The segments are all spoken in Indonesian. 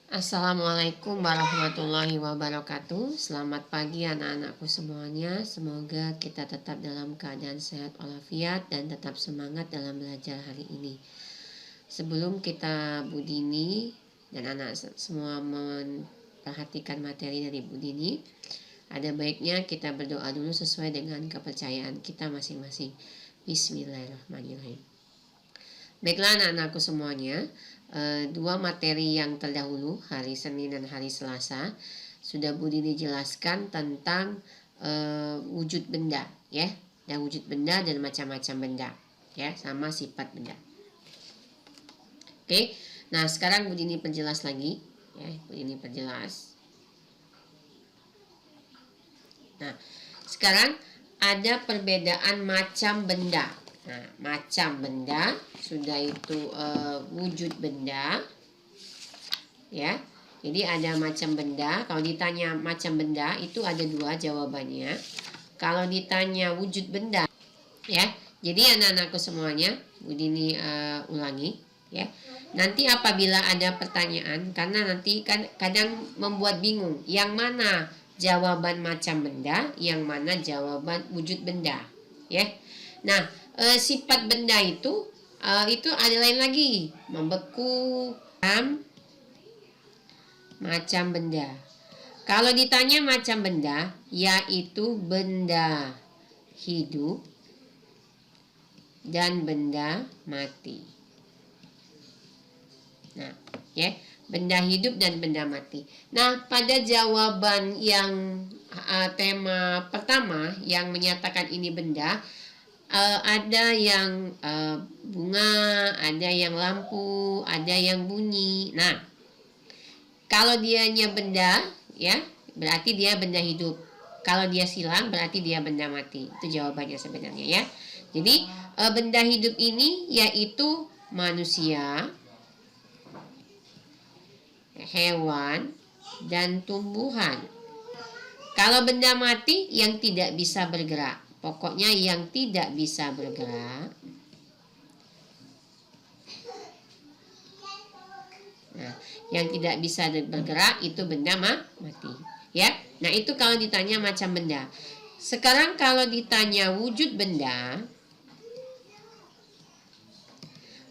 Assalamualaikum warahmatullahi wabarakatuh. Selamat pagi anak-anakku semuanya. Semoga kita tetap dalam keadaan sehat walafiat dan tetap semangat dalam belajar hari ini. Sebelum kita Bu Dini dan anak semua memperhatikan materi dari Bu Dini, ada baiknya kita berdoa dulu sesuai dengan kepercayaan kita masing-masing. Bismillahirrahmanirrahim. Baiklah anak-anakku semuanya, dua materi yang terdahulu, hari Senin dan hari Selasa, sudah Bu Dini jelaskan tentang wujud benda, ya, dan wujud benda dan macam-macam benda, ya, sama sifat benda. Oke, nah sekarang Bu Dini perjelas lagi, ya, Bu Dini perjelas. Nah, sekarang ada perbedaan macam benda. Nah, macam benda sudah itu wujud benda, ya. Jadi ada macam benda. Kalau ditanya macam benda itu ada dua jawabannya. Kalau ditanya wujud benda, ya. Jadi anak-anakku semuanya, Bu Dini ulangi, ya. Nanti apabila ada pertanyaan, karena nanti kan kadang membuat bingung, yang mana jawaban macam benda, yang mana jawaban wujud benda, ya. Nah, sifat benda itu ada lain lagi, membeku, macam benda. Kalau ditanya macam benda, yaitu benda hidup dan benda mati. Nah, ya, benda hidup dan benda mati. Nah, pada jawaban yang tema pertama yang menyatakan ini benda, ada yang bunga, ada yang lampu, ada yang bunyi. Nah, kalau dianya benda, ya, berarti dia benda hidup. Kalau dia silang, berarti dia benda mati. Itu jawabannya sebenarnya, ya. Jadi benda hidup ini yaitu manusia, hewan, dan tumbuhan. Kalau benda mati yang tidak bisa bergerak. Pokoknya yang tidak bisa bergerak. Nah, yang tidak bisa bergerak itu benda mati, ya. Nah, itu kalau ditanya macam benda. Sekarang kalau ditanya wujud benda,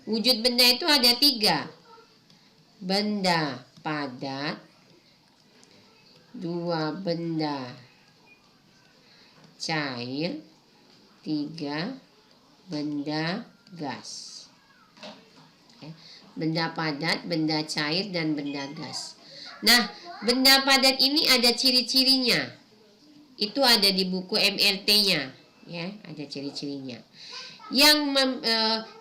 wujud benda itu ada tiga. Benda padat, dua benda cair, tiga benda gas. Benda padat, benda cair, dan benda gas. Nah, benda padat ini ada ciri-cirinya. Itu ada di buku MLT-nya, ya, ada ciri-cirinya.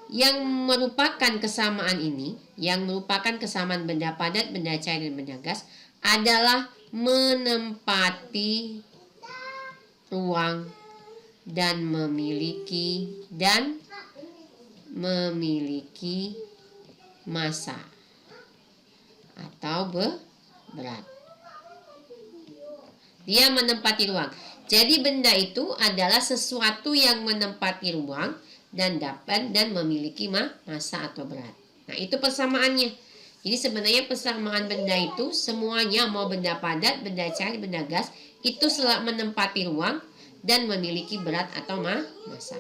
Yang merupakan kesamaan ini, yang merupakan kesamaan benda padat, benda cair, dan benda gas adalah menempati ruang dan memiliki massa atau berat. Dia menempati ruang. Jadi benda itu adalah sesuatu yang menempati ruang dan dapat dan memiliki massa atau berat. Nah, itu persamaannya. Jadi sebenarnya persamaan benda itu semuanya, mau benda padat, benda cair, benda gas, itu selalu menempati ruang dan memiliki berat atau massa.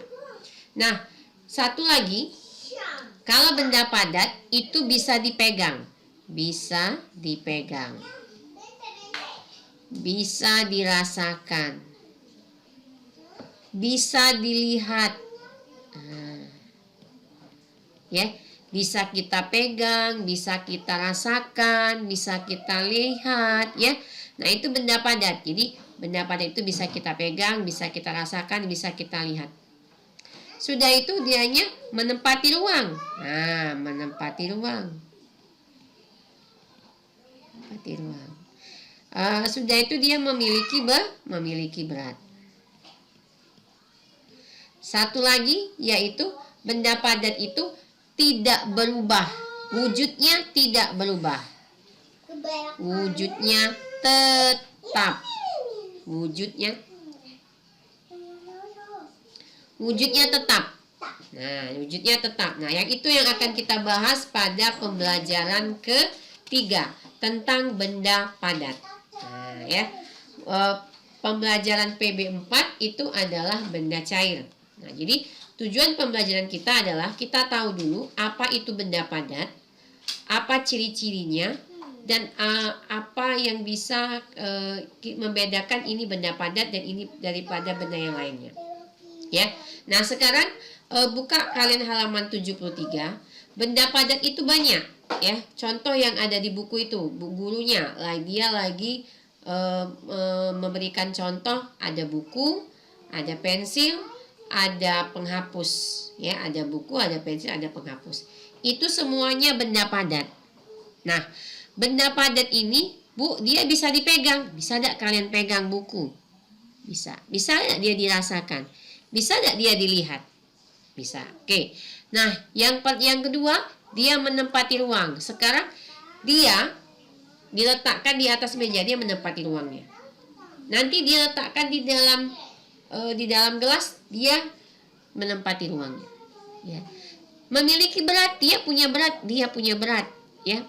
Nah, satu lagi, kalau benda padat itu bisa dipegang, bisa dirasakan, bisa dilihat, ya, bisa kita pegang, bisa kita rasakan, bisa kita lihat, ya. Nah, itu benda padat. Jadi benda padat itu bisa kita pegang, bisa kita rasakan, bisa kita lihat. Sudah itu dianya menempati ruang. Nah, menempati ruang. Sudah itu dia memiliki berat. Satu lagi yaitu benda padat itu tidak berubah. Wujudnya tidak berubah. Wujudnya tetap. Wujudnya tetap. Nah, wujudnya tetap. Nah, yang itu yang akan kita bahas pada pembelajaran 3. Tentang benda padat. Nah, ya. Pembelajaran PB4 itu adalah benda cair. Nah, jadi tujuan pembelajaran kita adalah kita tahu dulu apa itu benda padat, apa ciri-cirinya, dan apa yang bisa membedakan ini benda padat dan ini daripada benda yang lainnya. Ya. Nah, sekarang buka kalian halaman 73. Benda padat itu banyak, ya. Contoh yang ada di buku itu, gurunya dia lagi memberikan contoh, ada buku, ada pensil, ada penghapus, ya, ada buku, ada pensil, ada penghapus. Itu semuanya benda padat. Nah, benda padat ini, Bu, dia bisa dipegang. Bisa enggak kalian pegang buku? Bisa. Bisa enggak dia dirasakan? Bisa enggak dia dilihat? Bisa. Oke. Nah, yang kedua, dia menempati ruang. Sekarang dia diletakkan di atas meja, dia menempati ruangnya. Nanti dia letakkan di dalam gelas, dia menempati ruangnya. Ya. Memiliki berat, dia punya berat, ya.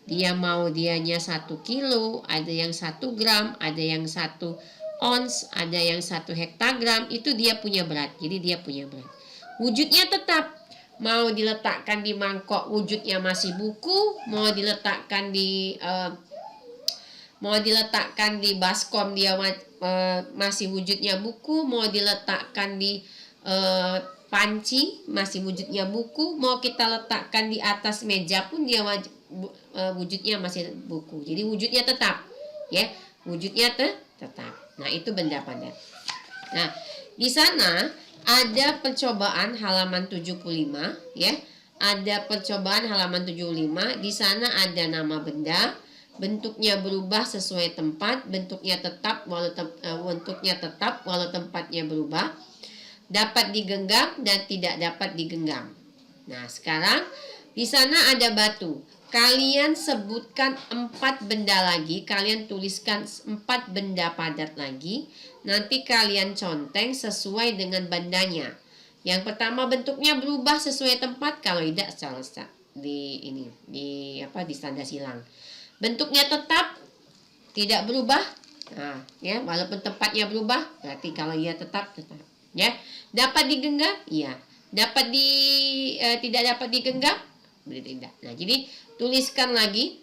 Dia mau dianya 1 kilo, ada yang 1 gram, ada yang 1 ons, ada yang 1 hektagram, itu dia punya berat. Jadi dia punya berat. Wujudnya tetap, mau diletakkan di mangkok wujudnya masih buku, mau diletakkan di baskom dia masih wujudnya buku, mau diletakkan di panci masih wujudnya buku, mau kita letakkan di atas meja pun dia wujudnya masih buku. Jadi wujudnya tetap, ya, wujudnya tetap. Nah, itu benda padat. Nah, di sana ada percobaan halaman 75, ya. Ada percobaan halaman 75, di sana ada nama benda, bentuknya berubah sesuai tempat, bentuknya tetap walau tempatnya berubah, dapat digenggam dan tidak dapat digenggam. Nah, sekarang di sana ada batu. Kalian sebutkan 4 benda lagi, kalian tuliskan 4 benda padat lagi. Nanti kalian conteng sesuai dengan bandanya. Yang pertama, bentuknya berubah sesuai tempat, kalau tidak salah di tanda silang. Bentuknya tetap, tidak berubah. Nah, ya, walaupun tempatnya berubah, berarti kalau ia tetap. Ya, dapat digenggam, iya. Tidak dapat digenggam, berarti tidak. Nah, jadi tuliskan lagi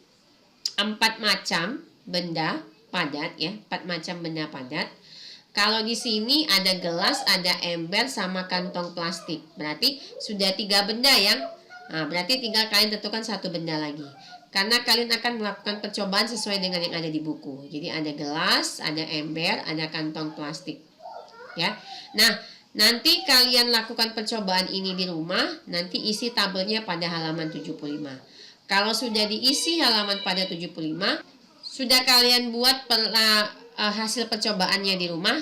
4 macam benda padat, ya, 4 macam benda padat. Kalau di sini ada gelas, ada ember, sama kantong plastik. Berarti sudah 3 benda yang, berarti tinggal kalian tentukan 1 benda lagi. Karena kalian akan melakukan percobaan sesuai dengan yang ada di buku. Jadi ada gelas, ada ember, ada kantong plastik. Ya. Nah, nanti kalian lakukan percobaan ini di rumah, nanti isi tabelnya pada halaman 75. Kalau sudah diisi halaman pada 75, sudah kalian buat hasil percobaannya di rumah,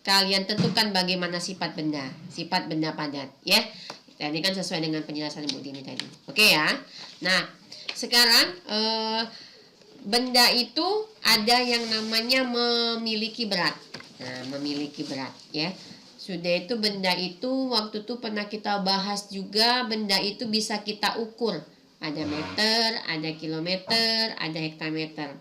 kalian tentukan bagaimana sifat benda padat, ya. Tadi kan sesuai dengan penjelasan Ibu Dini tadi. Oke, ya. Nah, sekarang benda itu ada yang namanya memiliki berat. Nah, memiliki berat, ya. Sudah itu benda itu waktu itu pernah kita bahas juga, benda itu bisa kita ukur. Ada meter, ada kilometer, ada hektameter.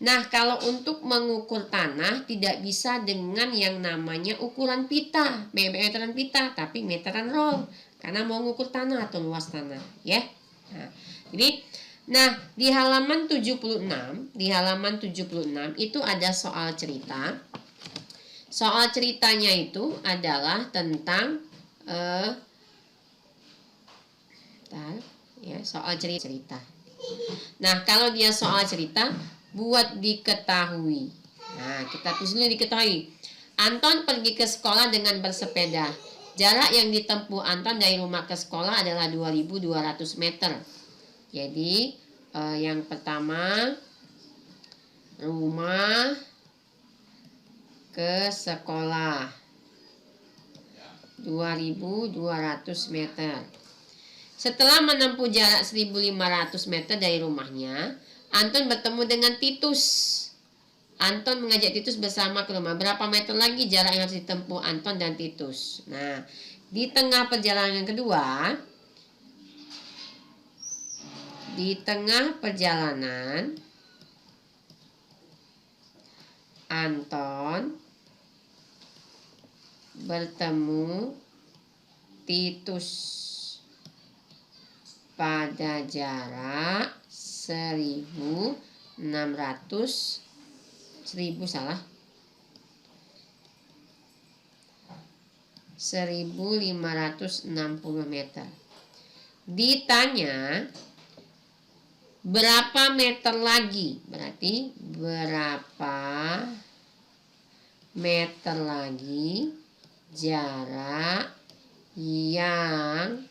Nah, kalau untuk mengukur tanah tidak bisa dengan yang namanya ukuran pita, meteran pita, tapi meteran roll. Karena mau mengukur tanah atau luas tanah, ya. Nah, jadi, di halaman 76 itu ada soal cerita. Soal ceritanya itu adalah tentang soal cerita. Nah, kalau dia soal cerita, buat diketahui. Nah, kita tulis dulu diketahui. Anton pergi ke sekolah dengan bersepeda. Jarak yang ditempuh Anton dari rumah ke sekolah adalah 2.200 meter. Jadi, yang pertama, rumah ke sekolah 2.200 meter. Setelah menempuh jarak 1.500 meter dari rumahnya, Anton bertemu dengan Titus. Anton mengajak Titus bersama ke rumah. Berapa meter lagi jarak yang harus ditempuh Anton dan Titus? Nah, di tengah perjalanan kedua, Di tengah perjalanan, Anton bertemu Titus pada jarak 1560 meter. Ditanya berapa meter lagi, berarti berapa meter lagi jarak yang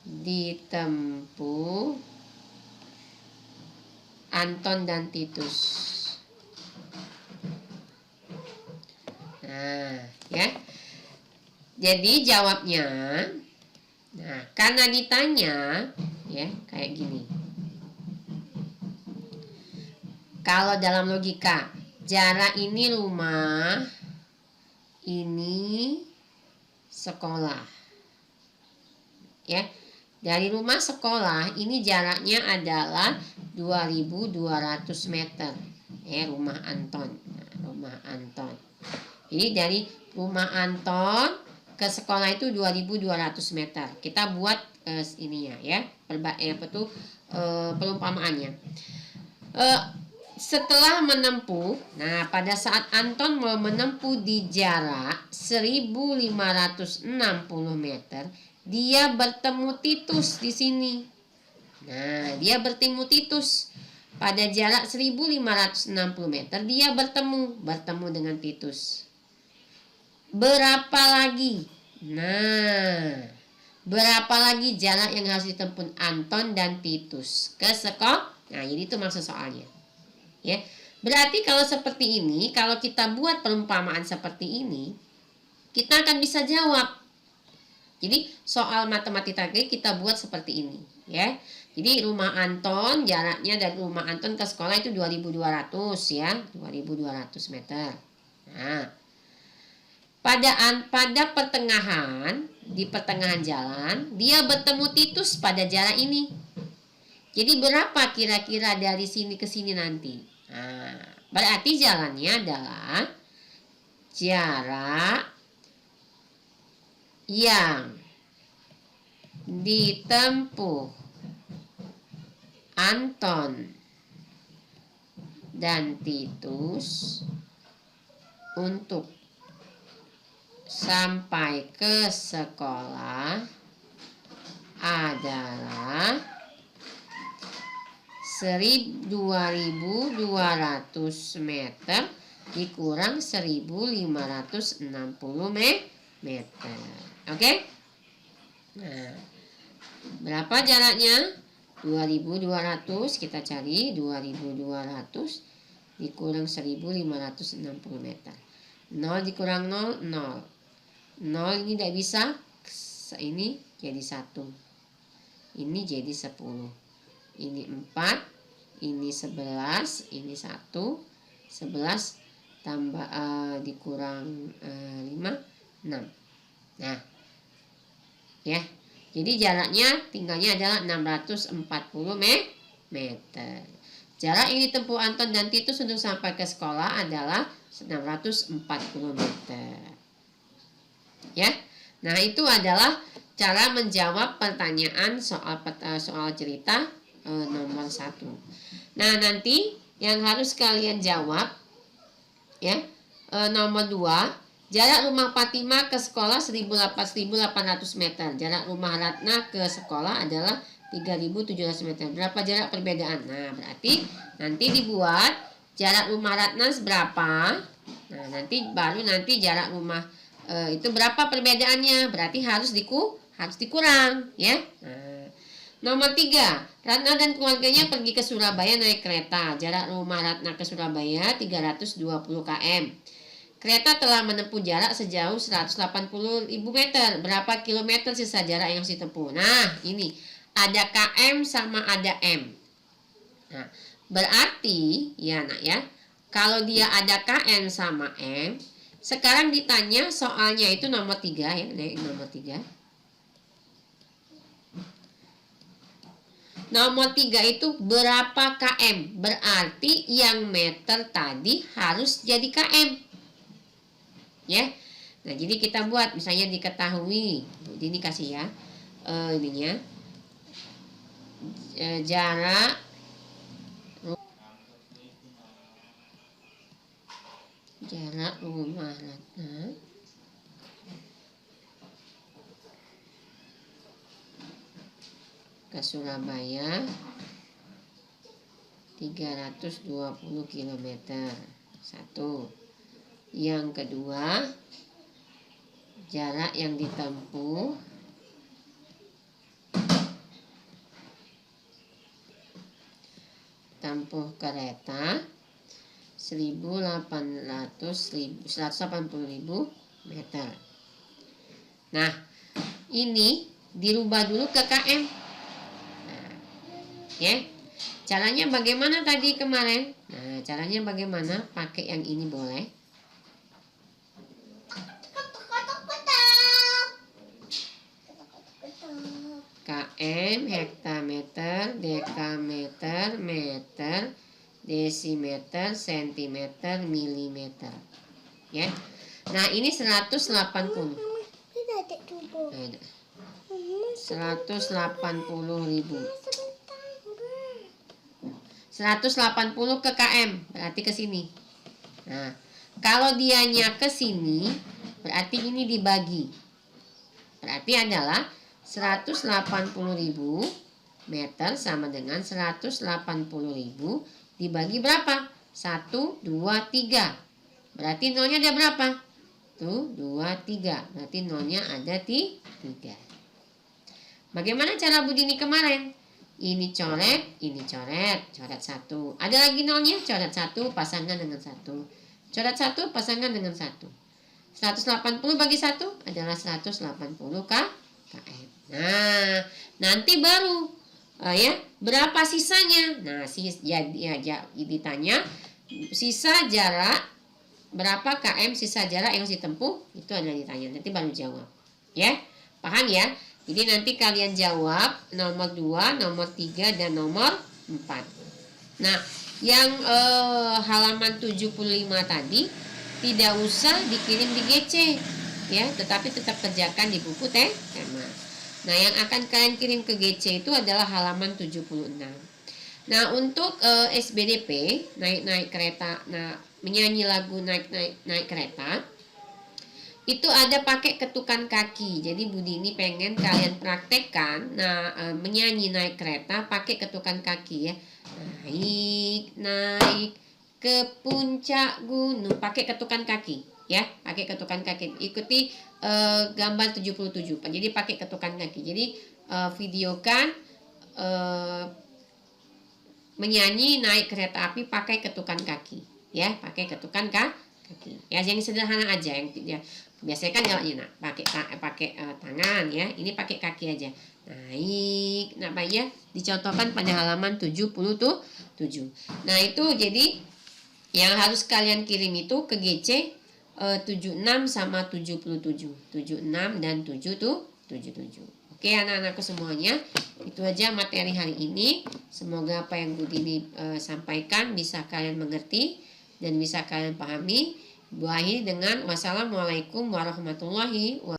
ditempuh Anton dan Titus. Nah, ya. Jadi jawabnya, nah, karena ditanya, ya, kayak gini. Kalau dalam logika, jarak ini rumah, ini sekolah. Ya. Dari rumah sekolah ini jaraknya adalah 2200 meter. Rumah Anton. Rumah Anton. Jadi dari rumah Anton ke sekolah itu 2200 meter. Kita buat ininya ya, perumpamaannya. Setelah menempuh, nah pada saat Anton mau menempuh di jarak 1560 meter, dia bertemu Titus di sini. Nah, dia bertemu Titus pada jarak 1560 meter, dia bertemu dengan Titus. Berapa lagi? Nah, berapa lagi jarak yang harus ditempuh Anton dan Titus ke sekolah? Nah, jadi itu maksud soalnya. Ya. Berarti kalau seperti ini, kalau kita buat perumpamaan seperti ini, kita akan bisa jawab. Jadi, soal matematika kita buat seperti ini, ya. Jadi, rumah Anton, jaraknya dari rumah Anton ke sekolah itu 2200 ya, 2200 meter. Nah, pada pertengahan, di pertengahan jalan, dia bertemu Titus pada jarak ini. Jadi berapa kira-kira dari sini ke sini nanti? Nah, berarti jalannya adalah jarak yang ditempuh Anton dan Titus untuk sampai ke sekolah adalah 2200 meter dikurang 1560 meter. Oke? Nah, berapa jaraknya? 2200, kita cari 2200 dikurang 1560 meter. 0 dikurang 0, 0. 0 ini tidak bisa, ini jadi 1. Ini jadi 10. Ini 4, ini 11, ini 1. 11 tambah dikurang 5, 6. Nah, ya. Jadi jaraknya tinggalnya adalah 640 meter. Jarak yang ditempuh Anton dan Titus untuk sampai ke sekolah adalah 640 meter. Ya. Nah, itu adalah cara menjawab pertanyaan soal cerita nomor 1. Nah, nanti yang harus kalian jawab ya, nomor 2, jarak rumah Fatima ke sekolah 1800 meter. Jarak rumah Ratna ke sekolah adalah 3700 meter. Berapa jarak perbedaan? Nah, berarti nanti dibuat jarak rumah Ratna seberapa. Nah, nanti jarak rumah itu berapa perbedaannya. Berarti harus dikurang ya. Nah, nomor 3, Ratna dan keluarganya pergi ke Surabaya naik kereta. Jarak rumah Ratna ke Surabaya 320 km. Kereta telah menempuh jarak sejauh 180.000 meter. Berapa kilometer sisa jarak yang harus ditempuh? Nah, ini ada km sama ada m. Nah, berarti ya nak ya, kalau dia ada km sama m, sekarang ditanya soalnya itu nomor 3 ya, nomor 3. Nomor 3 itu berapa km? Berarti yang meter tadi harus jadi km. Ya. Nah, jadi kita buat misalnya diketahui. Ini kasih ya. Ininya. Jarak rumah Ratna ke Surabaya 320 km. Satu. Yang kedua, jarak yang ditempuh kereta 180.000 meter. Nah, ini dirubah dulu ke km. Nah, ya. Caranya bagaimana tadi kemarin? Nah, caranya bagaimana? Pakai yang ini boleh. km, hektameter, dekameter, meter, desimeter, sentimeter, milimeter. Ya. Nah, ini 180. 180.000. 180 ke km, berarti ke sini. Nah, kalau dianya ke sini, berarti ini dibagi. Berarti adalah 180.000 meter sama dengan 180.000 dibagi berapa? 1, 2, 3. Berarti nolnya ada berapa? Tuh, 2, 3. Berarti nolnya ada 3. Bagaimana cara Budini kemarin? Ini coret, ini coret 1. Ada lagi nolnya, coret 1, pasangkan dengan 1. Coret 1, pasangkan dengan 1. 180 bagi 1 adalah 180 km. Nah, nanti baru ya, berapa sisanya? Nah, ditanya sisa jarak berapa km sisa jarak yang harus ditempuh, itu adalah ditanya. Nanti baru jawab. Ya, paham ya? Jadi nanti kalian jawab nomor 2, nomor 3, dan nomor 4. Nah, yang halaman 75 tadi tidak usah dikirim di GC, ya, tetapi tetap kerjakan di buku tema. Nah, yang akan kalian kirim ke GC itu adalah halaman 76. Nah, untuk SBDP, naik kereta, menyanyi lagu naik kereta, itu ada pakai ketukan kaki. Jadi Budini pengen kalian praktekkan menyanyi naik kereta pakai ketukan kaki ya. Naik ke puncak gunung, pakai ketukan kaki ya, pakai ketukan kaki. Ikuti gambar 77. Jadi pakai ketukan kaki. Jadi videokan menyanyi naik kereta api pakai ketukan kaki ya, pakai ketukan kaki. Ya, yang sederhana aja, yang biasanya kan jalannya pakai tangan ya, ini pakai kaki aja. Naik, ya, dicontohkan pada halaman 77. Nah, itu jadi yang harus kalian kirim itu ke GC 76 sama 77. 76 dan 77. Oke, anak-anakku semuanya, itu aja materi hari ini. Semoga apa yang Budini sampaikan bisa kalian mengerti dan bisa kalian pahami. Buahi dengan wassalamualaikum warahmatullahi wabarakatuh.